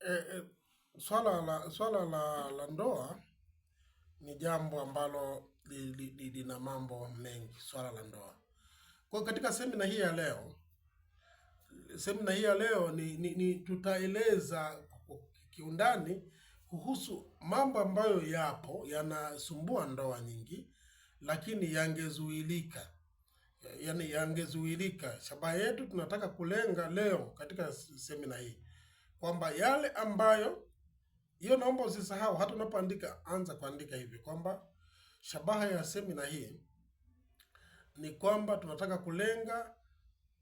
Eh, eh, swala la ndoa ni jambo ambalo lina mambo mengi. Swala la ndoa, kwa katika semina hii ya leo ni tutaeleza kiundani kuhusu mambo ambayo yapo yanasumbua ndoa nyingi, lakini yangezuilika. Yaani yangezuilika. Shabaha yetu tunataka kulenga leo katika semina hii kwamba yale ambayo hiyo, naomba usisahau, hata unapoandika anza kuandika hivi kwamba shabaha ya semina hii ni kwamba tunataka kulenga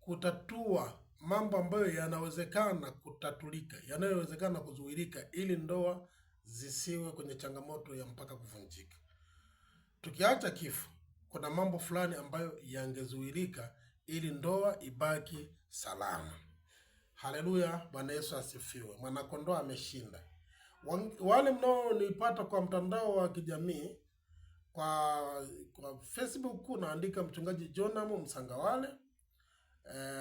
kutatua mambo ambayo yanawezekana kutatulika, yanayowezekana kuzuilika, ili ndoa zisiwe kwenye changamoto ya mpaka kuvunjika. Tukiacha kifo, kuna mambo fulani ambayo yangezuilika ili ndoa ibaki salama. Haleluya, Bwana Yesu asifiwe. Mwanakondoo ameshinda. Wale mnaonipata kwa mtandao wa kijamii kwa Facebook unaandika mchungaji Jonamu Msangawale.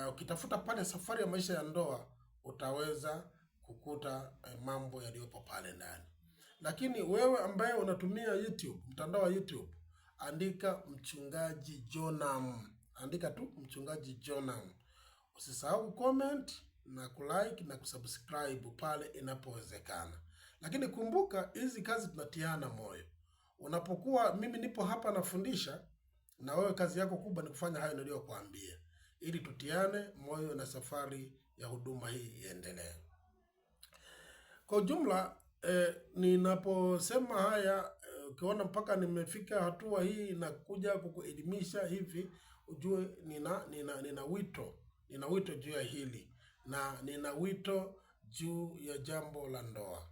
Ukitafuta pale safari ya maisha ya ndoa utaweza kukuta mambo yaliyopo pale ndani. Lakini wewe ambaye unatumia YouTube, mtandao wa YouTube, andika mchungaji Jonamu. Andika tu mchungaji Jonamu. Usisahau comment na kulike na kusubscribe pale inapowezekana. Lakini kumbuka, hizi kazi tunatiana moyo. Unapokuwa mimi nipo hapa nafundisha, na wewe kazi yako kubwa ni kufanya hayo niliyokuambia, ili tutiane moyo na safari ya huduma hii iendelee. Kwa ujumla, ninaposema haya, ukiona mpaka nimefika hatua hii na kuja kukuelimisha hivi, ujue nina wito juu ya hili, na nina wito juu ya jambo la ndoa.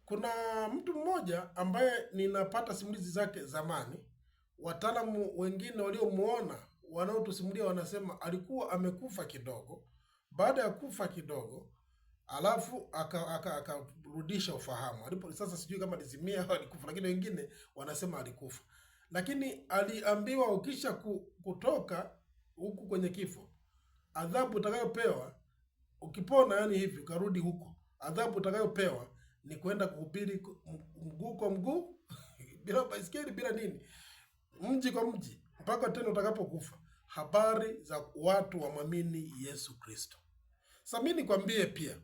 Kuna mtu mmoja ambaye ninapata simulizi zake zamani. Wataalamu wengine waliomuona wanaotusimulia wanasema alikuwa amekufa kidogo. Baada ya kufa kidogo, alafu akarudisha ufahamu. Sasa sijui kama alizimia au alikufa, lakini wengine wanasema alikufa. Lakini aliambiwa ukisha kutoka huku kwenye kifo, adhabu utakayopewa ukipona, yani hivi ukarudi huko, adhabu utakayopewa ni kwenda kuhubiri mguu kwa mguu bila baiskeli, bila nini, mji kwa mji, mpaka tena utakapokufa, habari za watu wamwamini Yesu Kristo. Sasa mimi nikwambie pia,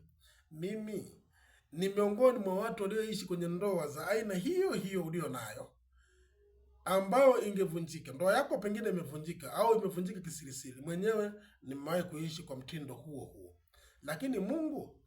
mimi ni miongoni mwa watu walioishi kwenye ndoa za aina hiyo hiyo ulio nayo, ambayo ingevunjika. Ndoa yako pengine imevunjika au imevunjika kisirisiri. Mwenyewe nimewahi kuishi kwa mtindo huo huo, lakini Mungu